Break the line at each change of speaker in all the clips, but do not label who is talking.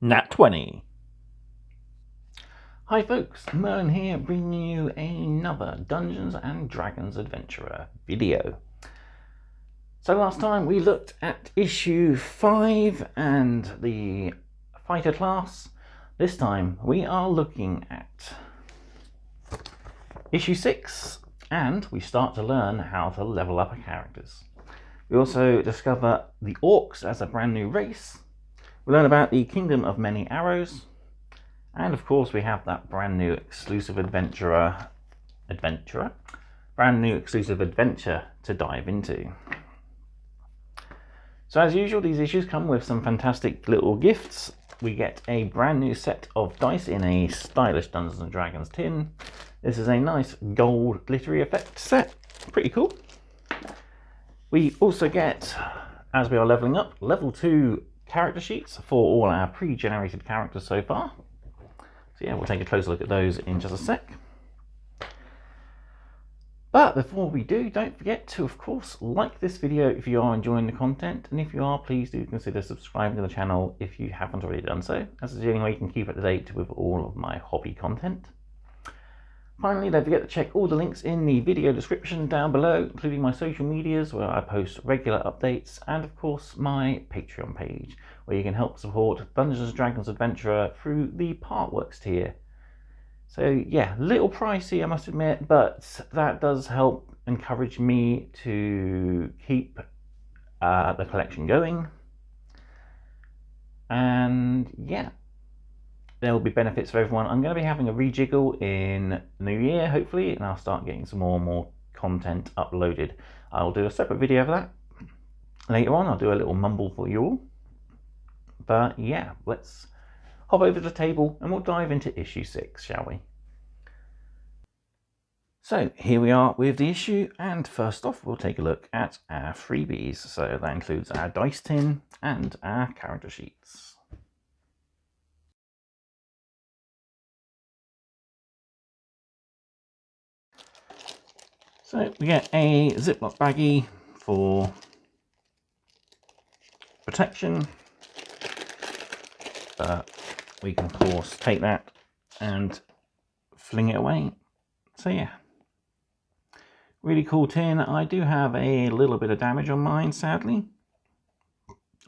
Nat 20. Hi folks, Merlin here, bringing you another Dungeons and Dragons Adventurer video. So last time we looked at issue 5 and the fighter class. This time we are looking at issue 6 and we start to learn how to level up our characters. We also discover the Orcs as a brand new race. We learn about the Kingdom of Many Arrows. And of course we have that brand new exclusive adventure to dive into. So as usual, these issues come with some fantastic little gifts. We get a brand new set of dice in a stylish Dungeons and Dragons tin. This is a nice gold glittery effect set, pretty cool. We also get, as we are leveling up, level 2 character sheets for all our pre-generated characters so far. So yeah, we'll take a closer look at those in just a sec. But before we do, don't forget to, of course, like this video if you are enjoying the content. And if you are, please do consider subscribing to the channel if you haven't already done so, as it's the only way you can keep up to date with all of my hobby content. Finally, don't forget to check all the links in the video description down below, including my social medias where I post regular updates, and of course my Patreon page, where you can help support Dungeons & Dragons Adventurer through the partworks tier. So yeah, little pricey I must admit, but that does help encourage me to keep the collection going. And yeah, there will be benefits for everyone. I'm going to be having a rejiggle in the new year, hopefully, and I'll start getting some more content uploaded. I'll do a separate video of that later on. I'll do a little mumble for you all. But yeah, let's hop over to the table and we'll dive into issue 6, shall we? So here we are with the issue, and first off we'll take a look at our freebies. So that includes our dice tin and our character sheets. So we get a Ziploc baggie for protection, but we can of course take that and fling it away. So yeah, really cool tin. I do have a little bit of damage on mine, sadly.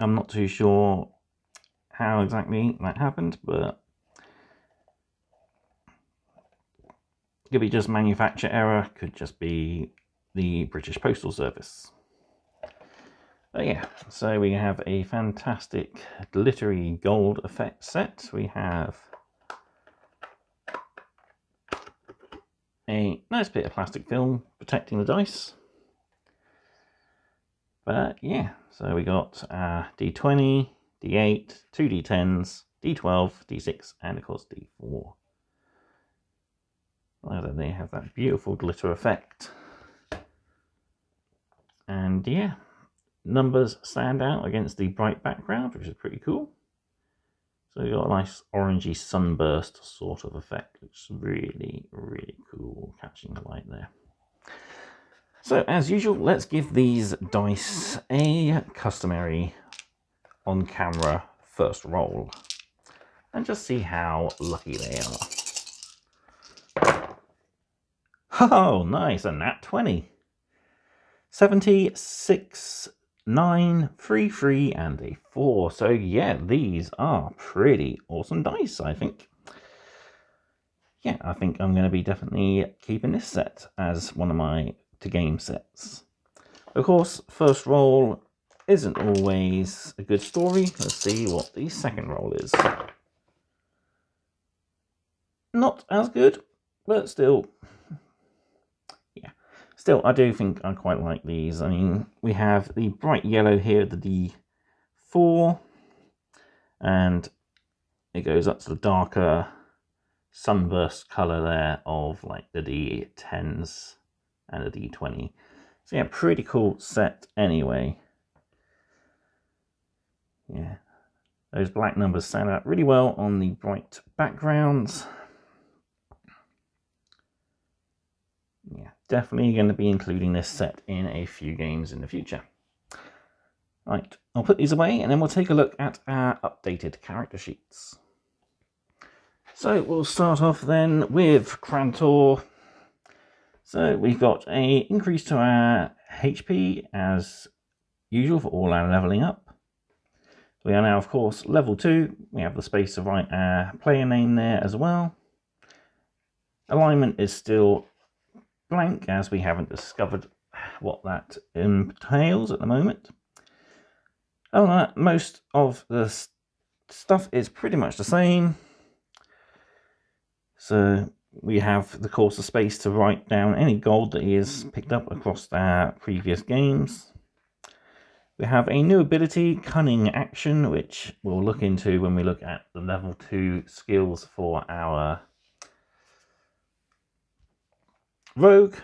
I'm not too sure how exactly that happened, but could be just manufacture error, could just be the British Postal Service. But yeah, so we have a fantastic glittery gold effect set. We have a nice bit of plastic film protecting the dice. But yeah, so we got D20, D8, 2 D10s, D12, D6, and of course D4. Then they have that beautiful glitter effect. And yeah, numbers stand out against the bright background, which is pretty cool. So you've got a nice orangey sunburst sort of effect, which is really, really cool, catching the light there. So as usual, let's give these dice a customary on-camera first roll and just see how lucky they are. Oh, nice, a nat 20. 76, 9, 3, 3, and a 4. So yeah, these are pretty awesome dice, I think. Yeah, I think I'm going to be definitely keeping this set as one of my to-game sets. Of course, first roll isn't always a good story. Let's see what the second roll is. Not as good, but still... Still, I do think I quite like these. I mean, we have the bright yellow here, the D4, and it goes up to the darker sunburst colour there of like the D10s and the D20. So yeah, pretty cool set anyway. Yeah, those black numbers stand out really well on the bright backgrounds. Yeah, definitely going to be including this set in a few games in the future. Right, I'll put these away and then we'll take a look at our updated character sheets. So we'll start off then with Krantor. So we've got an increase to our HP as usual for all our leveling up. We are now, of course, level 2. We have the space to write our player name there as well. Alignment is still blank as we haven't discovered what that entails at the moment. Other than that, most of the stuff is pretty much the same. So we have, of course, the space to write down any gold that he has picked up across our previous games. We have a new ability, Cunning Action, which we'll look into when we look at the level 2 skills for our rogue.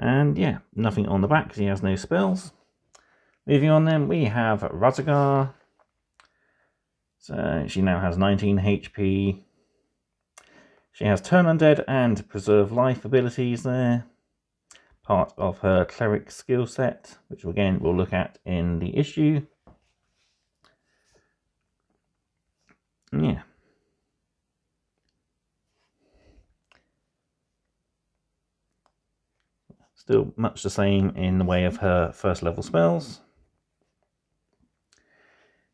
And yeah, nothing on the back because he has no spells. Moving on then, we have Ratagar. So she now has 19 HP. She has Turn Undead and Preserve Life abilities there. Part of her cleric skill set, which again we'll look at in the issue. Yeah. Still much the same in the way of her first level spells.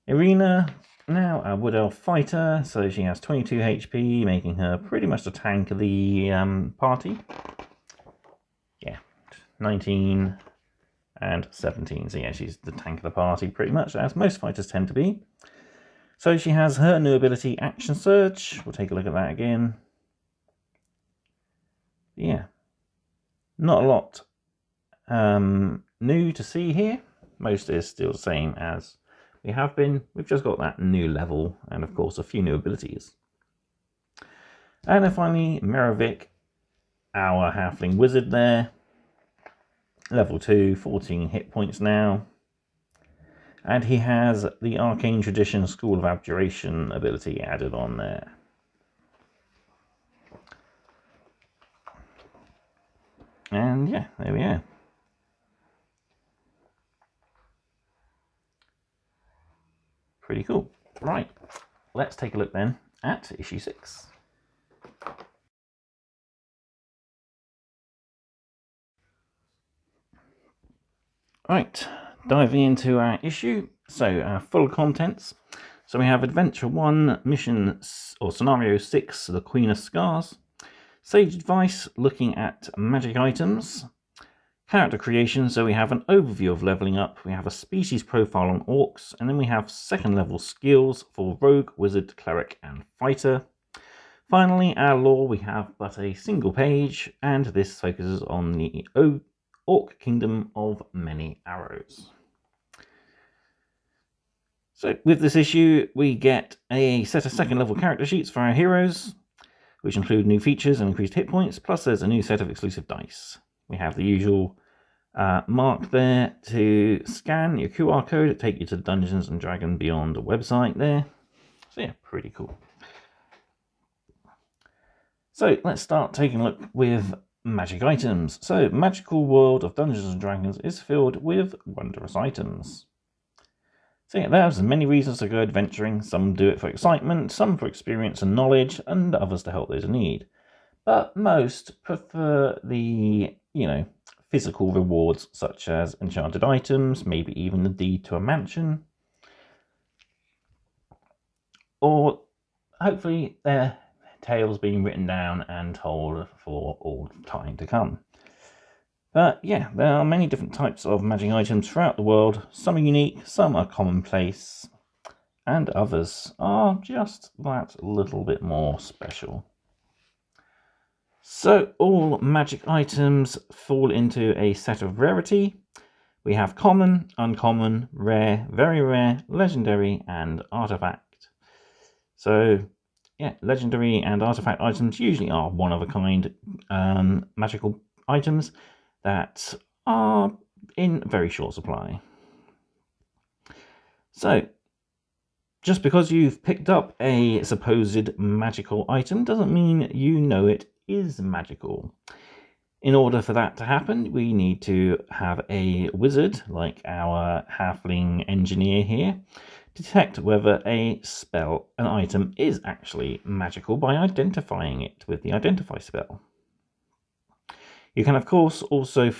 Irina, now a Wood Elf fighter, so she has 22 HP, making her pretty much the tank of the party. Yeah, 19 and 17, so yeah, she's the tank of the party pretty much, as most fighters tend to be. So she has her new ability, Action Surge. We'll take a look at that again. Yeah, not a lot new to see here. Most is still the same as we have been. We've just got that new level and of course a few new abilities. And then finally Merovic, our halfling wizard there. Level 2, 14 hit points now. And he has the Arcane Tradition School of Abjuration ability added on there. And yeah, there we are. Pretty cool. Right, let's take a look then at issue 6. Right, diving into our issue. So our full contents. So we have Adventure 1, Mission or Scenario 6, The Queen of Scars. Sage Advice, looking at magic items. Character creation, so we have an overview of leveling up, we have a species profile on Orcs, and then we have second level skills for Rogue, Wizard, Cleric, and Fighter. Finally, our lore, we have but a single page, and this focuses on the Orc Kingdom of Many Arrows. So with this issue, we get a set of second level character sheets for our heroes, which include new features and increased hit points, plus there's a new set of exclusive dice. We have the usual mark there to scan your QR code to take you to the Dungeons and Dragons Beyond website there. So yeah, pretty cool. So let's start taking a look with magic items. So magical world of Dungeons and Dragons is filled with wondrous items. So yeah, there's many reasons to go adventuring. Some do it for excitement, some for experience and knowledge, and others to help those in need. But most prefer the, physical rewards such as enchanted items, maybe even the deed to a mansion. Or hopefully their tales being written down and told for all time to come. But yeah, there are many different types of magic items throughout the world. Some are unique, some are commonplace, and others are just that little bit more special. So all magic items fall into a set of rarity. We have common, uncommon, rare, very rare, legendary, and artifact. So yeah, legendary and artifact items usually are one-of-a-kind magical items that are in very short supply. So just because you've picked up a supposed magical item doesn't mean you know it is magical. In order for that to happen, we need to have a wizard, like our halfling engineer here, detect whether a spell, an item, is actually magical by identifying it with the identify spell. You can, of course, also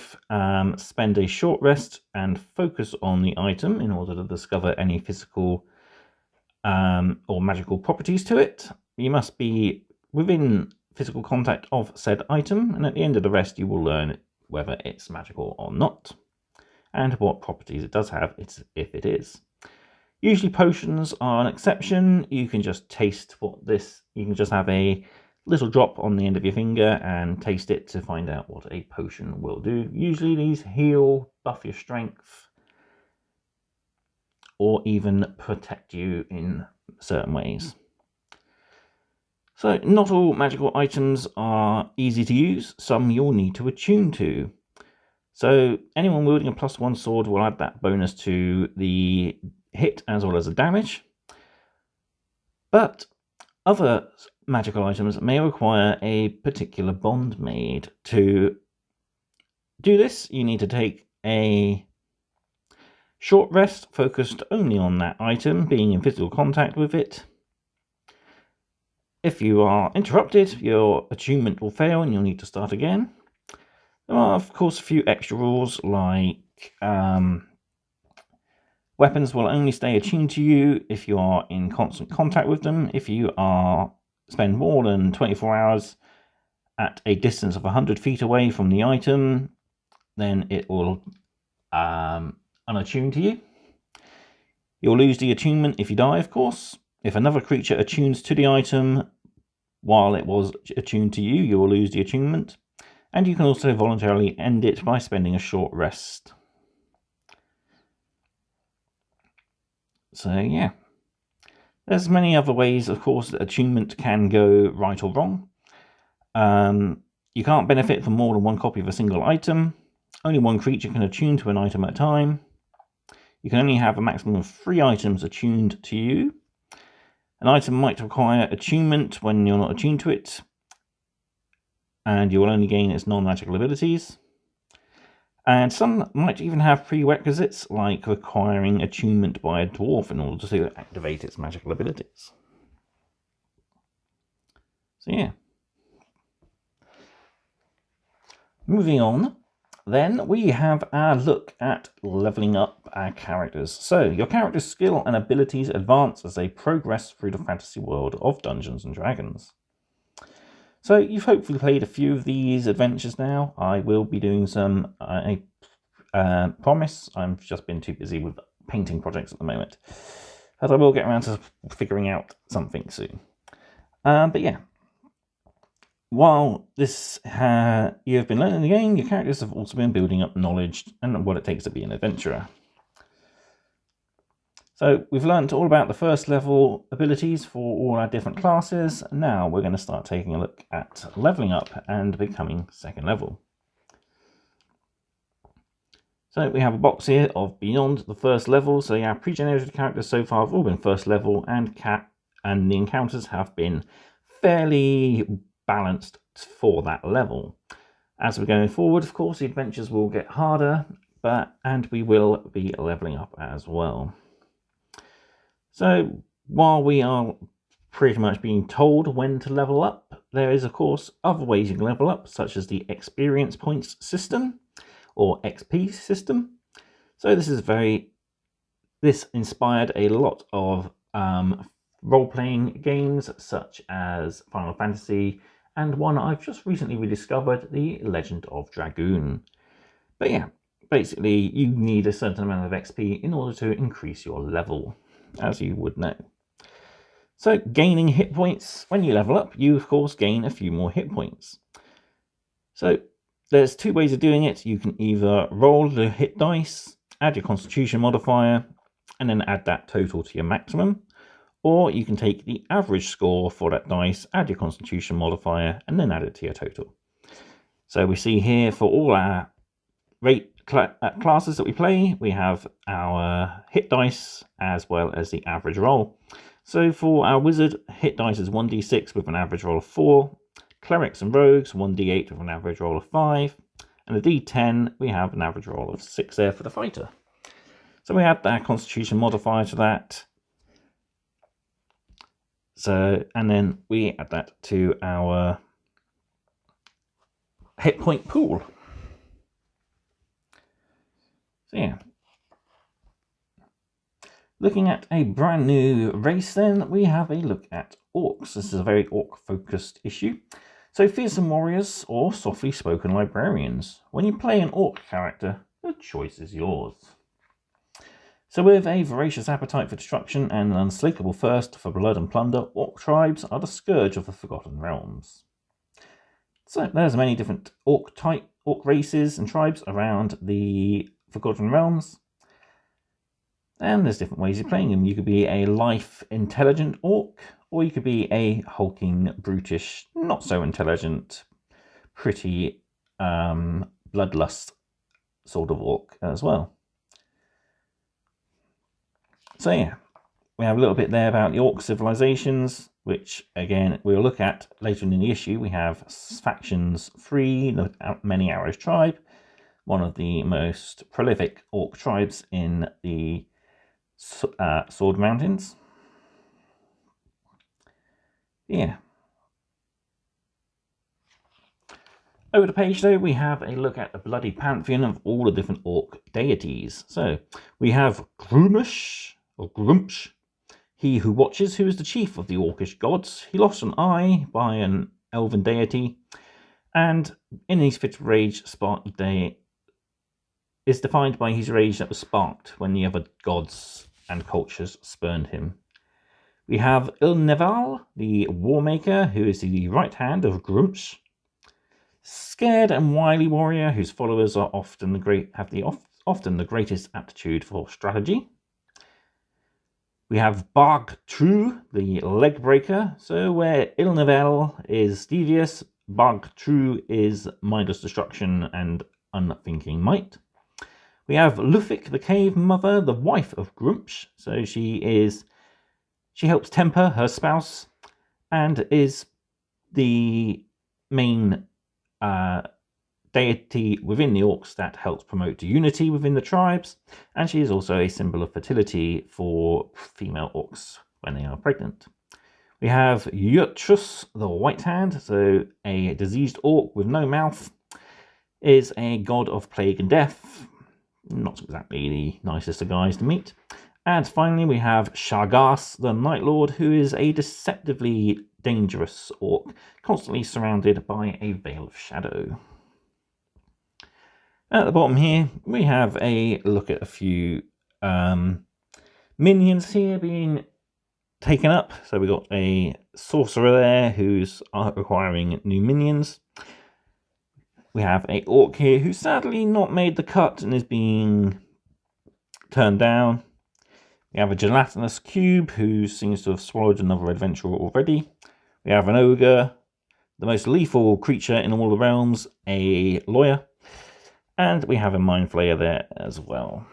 spend a short rest and focus on the item in order to discover any physical or magical properties to it. You must be within physical contact of said item, and at the end of the rest you will learn whether it's magical or not, and what properties it does have if it is. Usually potions are an exception. You can just taste you can just have a little drop on the end of your finger and taste it to find out what a potion will do. Usually these heal, buff your strength, or even protect you in certain ways. So not all magical items are easy to use. Some you'll need to attune to. So anyone wielding a +1 sword will add that bonus to the hit as well as the damage. But other magical items may require a particular bond made. To do this, you need to take a short rest focused only on that item, being in physical contact with it. If you are interrupted, your attunement will fail and you'll need to start again. There are, of course, a few extra rules, like weapons will only stay attuned to you if you are in constant contact with them. If you spend more than 24 hours at a distance of 100 feet away from the item, then it will unattune to you. You'll lose the attunement if you die, of course. If another creature attunes to the item while it was attuned to you, you will lose the attunement. And you can also voluntarily end it by spending a short rest. So yeah. There's many other ways, of course, that attunement can go right or wrong. You can't benefit from more than one copy of a single item. Only one creature can attune to an item at a time. You can only have a maximum of 3 items attuned to you. An item might require attunement when you're not attuned to it, and you will only gain its non-magical abilities. And some might even have prerequisites, like requiring attunement by a dwarf in order to activate its magical abilities. So yeah. Moving on, then we have our look at leveling up our characters. So your character's skill and abilities advance as they progress through the fantasy world of Dungeons and Dragons. So you've hopefully played a few of these adventures now. I will be doing some, I promise. I've just been too busy with painting projects at the moment. But I will get around to figuring out something soon. But yeah. While this you have been learning the game, your characters have also been building up knowledge and what it takes to be an adventurer. So we've learned all about the first level abilities for all our different classes. Now we're going to start taking a look at leveling up and becoming second level. So we have a box here of beyond the first level. So our pre-generated characters so far have all been first level, and the encounters have been fairly balanced for that level. As we're going forward, of course, the adventures will get harder, and we will be leveling up as well. So while we are pretty much being told when to level up, there is, of course, other ways you can level up, such as the experience points system or XP system. So this inspired a lot of role-playing games such as Final Fantasy, and one I've just recently rediscovered, The Legend of Dragoon. But yeah, basically you need a certain amount of XP in order to increase your level, as you would know. So gaining hit points, when you level up, you of course gain a few more hit points. So there's 2 ways of doing it. You can either roll the hit dice, add your constitution modifier, and then add that total to your maximum. Or you can take the average score for that dice, add your constitution modifier, and then add it to your total. So we see here for all our classes that we play, we have our hit dice as well as the average roll. So for our wizard, hit dice is 1d6 with an average roll of 4. Clerics and Rogues, 1d8 with an average roll of 5. And a d10, we have an average roll of 6 there for the fighter. So we add that Constitution modifier to that. So, and then we add that to our hit point pool. So yeah. Looking at a brand new race then, we have a look at Orcs. This is a very Orc-focused issue. So fearsome warriors or softly spoken librarians. When you play an Orc character, the choice is yours. So with a voracious appetite for destruction and an unslakable thirst for blood and plunder, Orc tribes are the scourge of the Forgotten Realms. So there's many different Orc races and tribes around the Forgotten Realms. And there's different ways of playing them. You could be a life intelligent Orc, or you could be a hulking, brutish, not so intelligent, pretty bloodlust sort of Orc as well. So yeah, we have a little bit there about the Orc civilizations, which again we'll look at later in the issue. We have factions 3, the Many Arrows tribe, one of the most prolific Orc tribes in the Sword Mountains. Yeah. Over the page though, we have a look at the bloody pantheon of all the different Orc deities. So we have Grumish, or Grumpsh, he who watches, who is the chief of the Orcish gods. He lost an eye by an elven deity, and in his fit of rage, sparked day is defined by his rage that was sparked when the other gods and cultures spurned him. We have Ilneval, the Warmaker, who is the right hand of Grumpsh. Scared and wily warrior, whose followers are often often the greatest aptitude for strategy. We have Barg True, the leg breaker. So where Ilneval is devious, Barg True is mindless destruction and unthinking might. We have Lufik, the cave mother, the wife of Grumpsh. So she helps temper her spouse and is the main deity within the Orcs that helps promote unity within the tribes. And she is also a symbol of fertility for female Orcs when they are pregnant. We have Yutrus, the White Hand, so a diseased Orc with no mouth, is a god of plague and death. Not exactly the nicest of guys to meet. And finally we have Shargas, the Night Lord, who is a deceptively dangerous Orc, constantly surrounded by a veil of shadow. At the bottom here, we have a look at a few minions here being taken up. So we've got a sorcerer there who's requiring new minions. We have a Orc here who's sadly not made the cut and is being turned down. We have a gelatinous cube who seems to have swallowed another adventurer already. We have an ogre, the most lethal creature in all the realms, a lawyer. And we have a mind flayer there as well.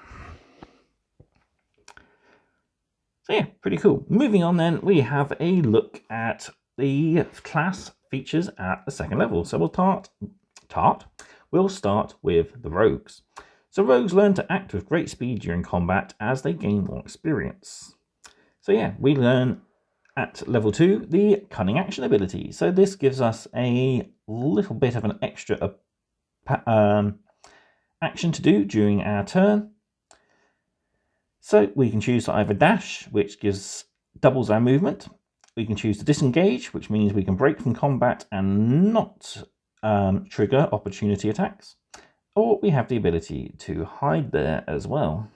So yeah, pretty cool. Moving on then, we have a look at the class features at the second level. So we'll start with the rogues. So rogues learn to act with great speed during combat as they gain more experience. So yeah, we learn at level 2 the cunning action ability. So this gives us a little bit of an extra action to do during our turn. So we can choose to either dash, which doubles our movement. We can choose to disengage, which means we can break from combat and not trigger opportunity attacks. Or we have the ability to hide there as well.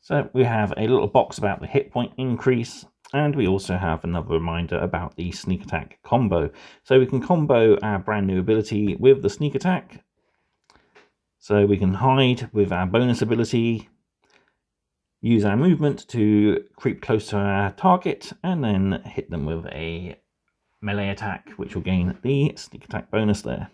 So we have a little box about the hit point increase, and we also have another reminder about the sneak attack combo. So we can combo our brand new ability with the sneak attack. So we can hide with our bonus ability, use our movement to creep close to our target, and then hit them with a melee attack, which will gain the sneak attack bonus there.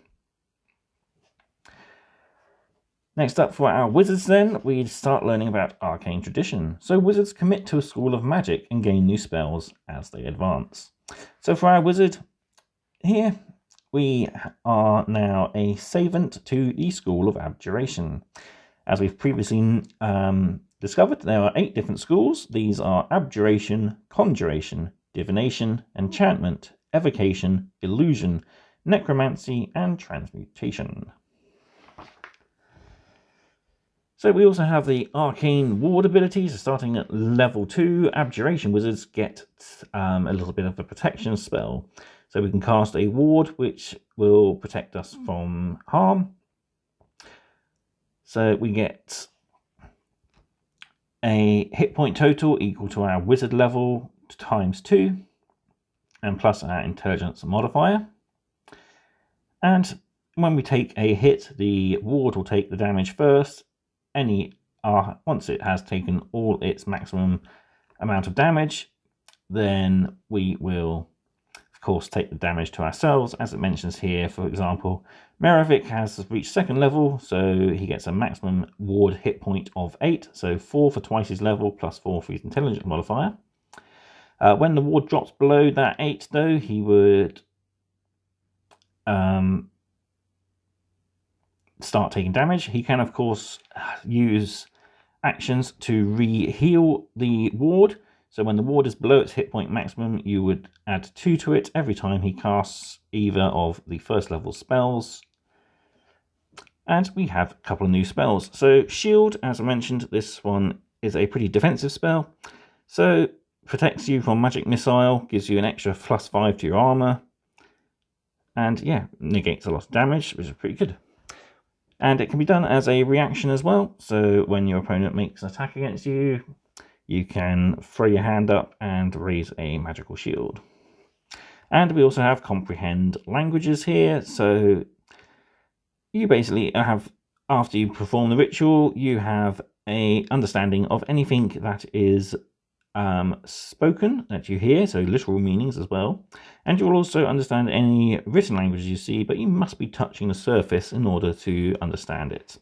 Next up for our wizards then, we start learning about arcane tradition. So wizards commit to a school of magic and gain new spells as they advance. So for our wizard here, we are now a savant to the school of abjuration. As we've previously discovered, there are 8 different schools. These are abjuration, conjuration, divination, enchantment, evocation, illusion, necromancy, and transmutation. So we also have the arcane ward abilities. Starting at level 2, abjuration wizards get a little bit of a protection spell. So we can cast a ward which will protect us from harm. So we get a hit point total equal to our wizard level times 2, and plus our intelligence modifier. And when we take a hit, the ward will take the damage first. Once it has taken all its maximum amount of damage, then we will of course take the damage to ourselves, as it mentions here. For example, Merovic has reached 2nd level, so he gets a maximum ward hit point of 8, so 4 for twice his level plus 4 for his intelligence modifier. When the ward drops below that 8 though, he would start taking damage. He can of course use actions to re-heal the ward. So when the ward is below its hit point maximum, you would add 2 to it every time he casts either of the 1st level spells. And we have a couple of new spells. So shield, as I mentioned, this one is a pretty defensive spell. So protects you from magic missile, gives you an extra +5 to your armor. And yeah, negates a lot of damage, which is pretty good. And it can be done as a reaction as well. So when your opponent makes an attack against you, you can throw your hand up and raise a magical shield. And we also have comprehend languages here. So you basically have, after you perform the ritual, you have a understanding of anything that is spoken that you hear, so literal meanings as well, and you will also understand any written languages you see, but you must be touching the surface in order to understand it.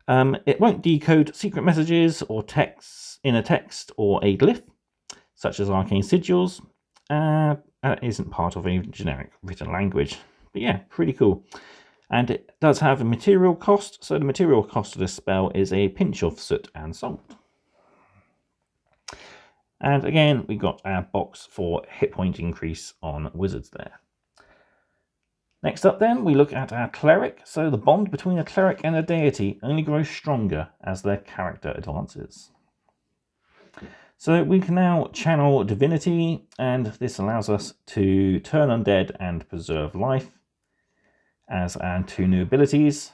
It won't decode secret messages or texts in a text or a glyph, such as arcane sigils. That isn't part of a generic written language, but yeah, pretty cool. And it does have a material cost, so the material cost of this spell is a pinch of soot and salt. And again, we got our box for hit point increase on wizards there. Next up then, we look at our cleric. So the bond between a cleric and a deity only grows stronger as their character advances. So we can now channel divinity, and this allows us to turn undead and preserve life as our 2 new abilities.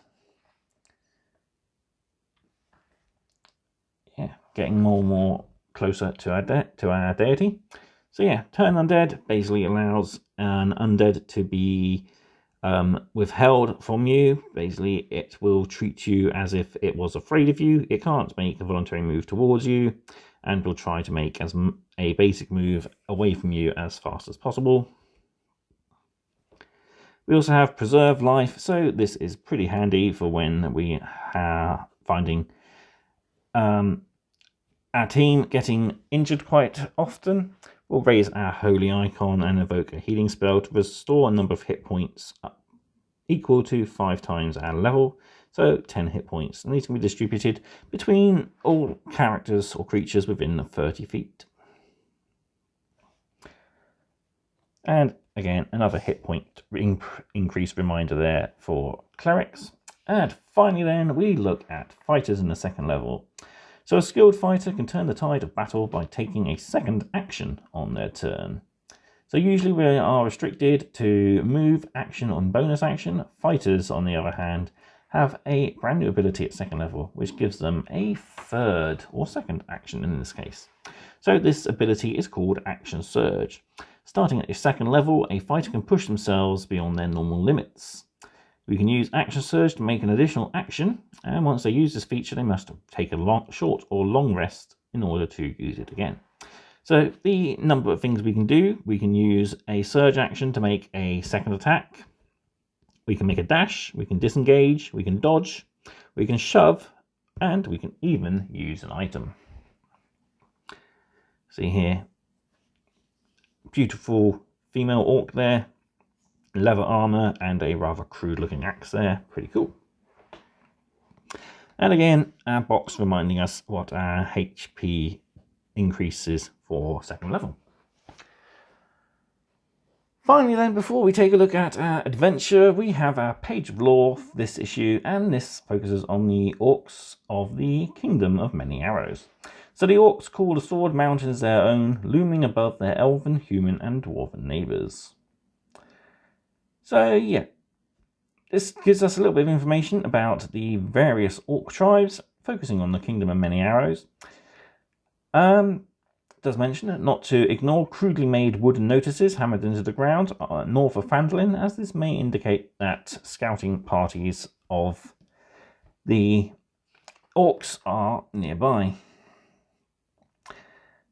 Yeah, getting more and more closer to our deity. So yeah, turn undead basically allows an undead to be withheld from you. Basically, it will treat you as if it was afraid of you. It can't make a voluntary move towards you, and will try to make a basic move away from you as fast as possible. We also have preserve life, so this is pretty handy for when we are finding our team getting injured quite often. We'll raise our holy icon and evoke a healing spell to restore a number of hit points equal to 5 times our level, so 10 hit points. And these can be distributed between all characters or creatures within 30 feet. And again, another hit point increase reminder there for clerics. And finally then, we look at fighters in the 2nd level. So a skilled fighter can turn the tide of battle by taking a 2nd action on their turn. So usually we are restricted to move, action, and bonus action. Fighters, on the other hand, have a brand new ability at 2nd level, which gives them a 3rd or 2nd action in this case. So this ability is called Action Surge. Starting at your 2nd level, a fighter can push themselves beyond their normal limits. We can use Action Surge to make an additional action, and once they use this feature, they must take a short or long rest in order to use it again. So the number of things we can do: we can use a surge action to make a 2nd attack, we can make a dash, we can disengage, we can dodge, We can shove, and we can even use an item. See here, beautiful female orc there, leather armor and a rather crude looking axe there, pretty cool. And again, our box reminding us what our HP increases for 2nd level. Finally then, before we take a look at our adventure, we have our page of lore for this issue, and this focuses on the orcs of the Kingdom of Many Arrows. So the orcs call the Sword Mountains their own, looming above their elven, human and dwarven neighbours. So yeah, this gives us a little bit of information about the various orc tribes, focusing on the Kingdom of Many Arrows. It does mention not to ignore crudely made wooden notices hammered into the ground north of Phandalin, as this may indicate that scouting parties of the orcs are nearby.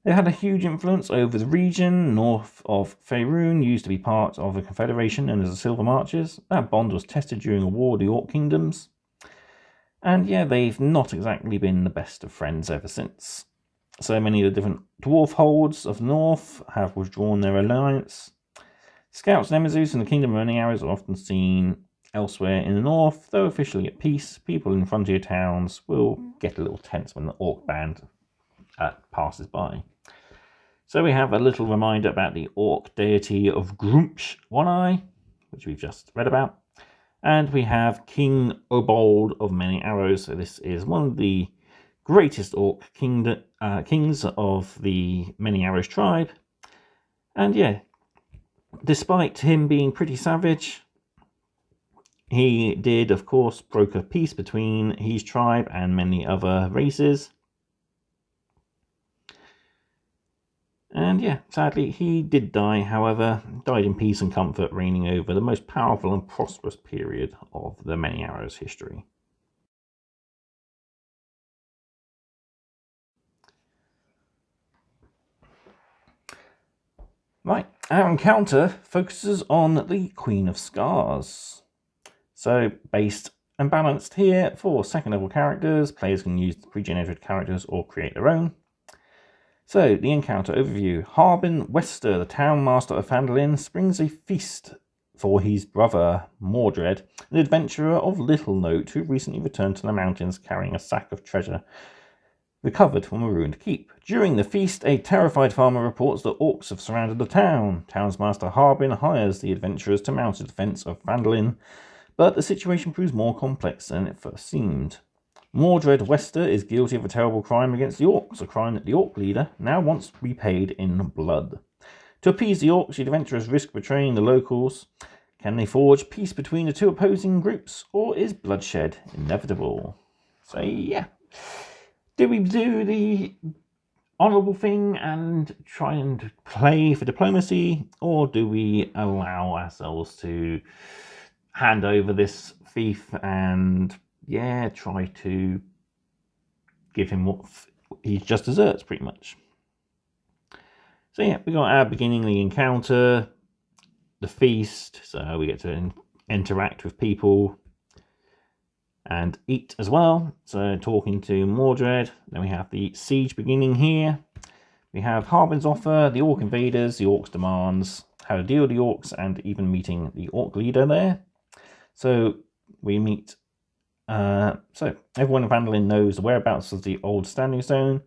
They had a huge influence over the region north of Faerun, used to be part of a confederation known as the Silver Marches. That bond was tested during a war of the Orc Kingdoms. And yeah, they've not exactly been the best of friends ever since. So many of the different dwarf holds of the north have withdrawn their alliance. Scouts and Nemesis in the Kingdom of Many Arrows are often seen elsewhere in the north. Though officially at peace, people in frontier towns will get a little tense when the Orc band passes by. So we have a little reminder about the orc deity of Grumpsh One Eye, which we've just read about. And we have King Obold of Many Arrows. So this is one of the greatest orc kings of the Many Arrows tribe. And yeah, despite him being pretty savage, he did, of course, broker peace between his tribe and many other races. And yeah, sadly, he did die, however, died in peace and comfort, reigning over the most powerful and prosperous period of the Many Arrows history. Right, our encounter focuses on the Queen of Scars. So, based and balanced here for 2nd level characters, players can use pre-generated characters or create their own. So, the encounter overview. Harbin Wester, the town master of Phandalin, springs a feast for his brother, Mordred, an adventurer of little note who recently returned to the mountains carrying a sack of treasure recovered from a ruined keep. During the feast, a terrified farmer reports that orcs have surrounded the town. Townsmaster Harbin hires the adventurers to mount a defense of Phandalin, but the situation proves more complex than it first seemed. Mordred Wester is guilty of a terrible crime against the orcs, a crime that the orc leader now wants repaid in blood. To appease the orcs, the adventurers risk betraying the locals. Can they forge peace between the two opposing groups, or is bloodshed inevitable? So yeah, do we do the honourable thing and try and play for diplomacy, or do we allow ourselves to hand over this thief and yeah, try to give him what he just deserves, pretty much? So yeah, we got our beginning the encounter, the feast, so we get to interact with people and eat as well. So talking to Mordred. Then we have the siege beginning here. We have Harbin's offer, the orc invaders, the orcs' demands, how to deal with the orcs, and even meeting the orc leader there. So we meet. So everyone in Phandalin knows the whereabouts of the old standing stone.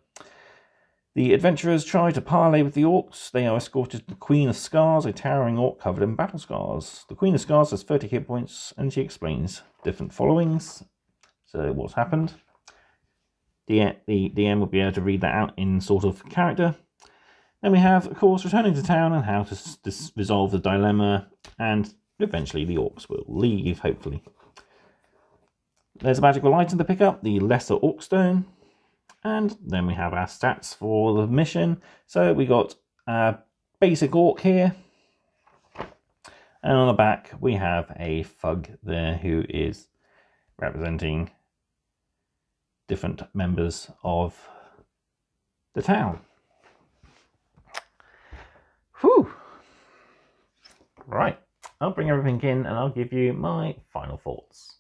The adventurers try to parley with the orcs. They are escorted to the Queen of Scars, a towering orc covered in battle scars. The Queen of Scars has 30 hit points, and she explains different followings. So what's happened? The DM will be able to read that out in sort of character. Then we have, of course, returning to town and how to resolve the dilemma, and eventually the orcs will leave, hopefully. There's a magical item to pick up, the Lesser Orc Stone. And then we have our stats for the mission. So we got a basic orc here. And on the back we have a thug there who is representing different members of the town. Whew. Right, I'll bring everything in and I'll give you my final thoughts.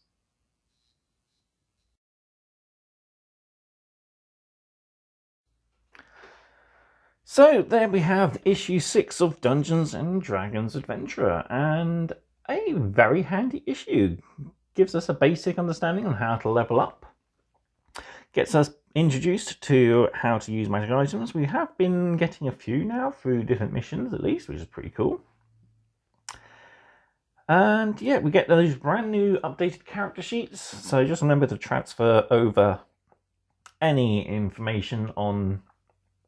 So there we have issue 6 of Dungeons and Dragons Adventurer, and a very handy issue. Gives us a basic understanding on how to level up. Gets us introduced to how to use magic items. We have been getting a few now through different missions at least, which is pretty cool. And yeah, we get those brand new updated character sheets. So just remember to transfer over any information on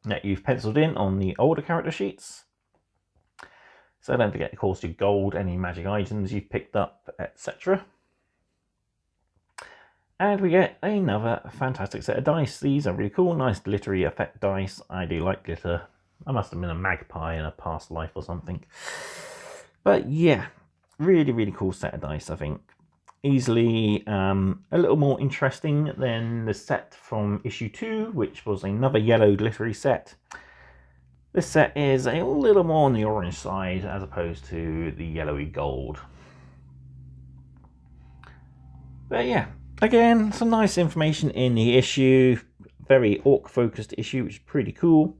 that you've penciled in on the older character sheets. So don't forget, of course, your gold, any magic items you've picked up, etc. And we get another fantastic set of dice. These are really cool, nice glittery effect dice. I do like glitter. I must have been a magpie in a past life or something. But yeah, really, really cool set of dice, I think. Easily a little more interesting than the set from issue 2, which was another yellow glittery set. This set is a little more on the orange side as opposed to the yellowy gold. But yeah, again, some nice information in the issue. Very orc focused issue, which is pretty cool.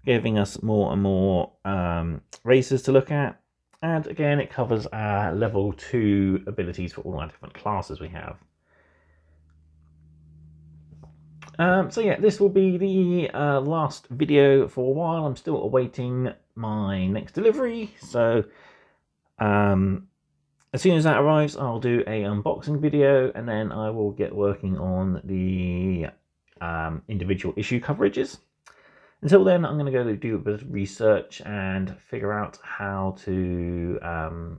Giving us more and more races to look at. And again, it covers our level 2 abilities for all our different classes we have. So yeah, this will be the last video for a while. I'm still awaiting my next delivery. So as soon as that arrives, I'll do a unboxing video, and then I will get working on the individual issue coverages. Until then, I'm going to go do a bit of research and figure out how to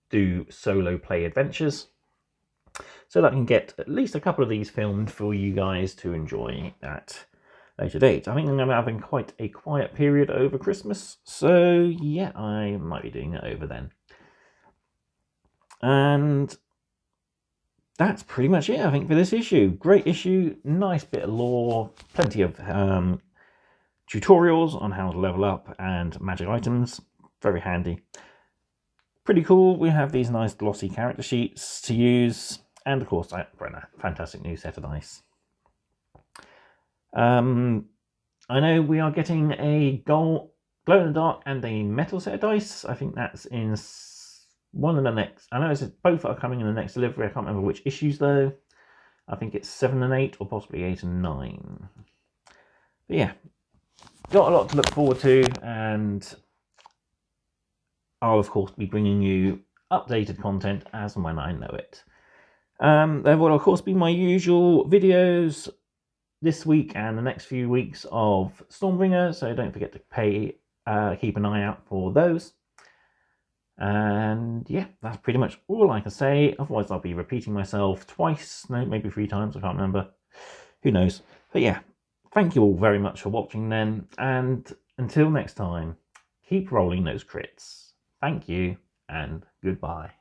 do solo play adventures, so that I can get at least a couple of these filmed for you guys to enjoy at a later date. I think I'm going to be having quite a quiet period over Christmas, so yeah, I might be doing it over then. And that's pretty much it, I think, for this issue. Great issue, nice bit of lore, plenty of tutorials on how to level up and magic items. Very handy. Pretty cool. We have these nice glossy character sheets to use. And of course, a fantastic new set of dice. I know we are getting a gold, glow in the dark and a metal set of dice. I think that's in one of the next. I know both are coming in the next delivery. I can't remember which issues though. I think it's 7 and 8 or possibly 8 and 9. But yeah, got a lot to look forward to, and I'll of course be bringing you updated content as and when I know it. There will of course be my usual videos this week and the next few weeks of Stormbringer, so don't forget to keep an eye out for those. And yeah, that's pretty much all I can say. Otherwise I'll be repeating myself twice, no, maybe 3 times, I can't remember. Who knows? But yeah, thank you all very much for watching then, and until next time, keep rolling those crits. Thank you, and goodbye.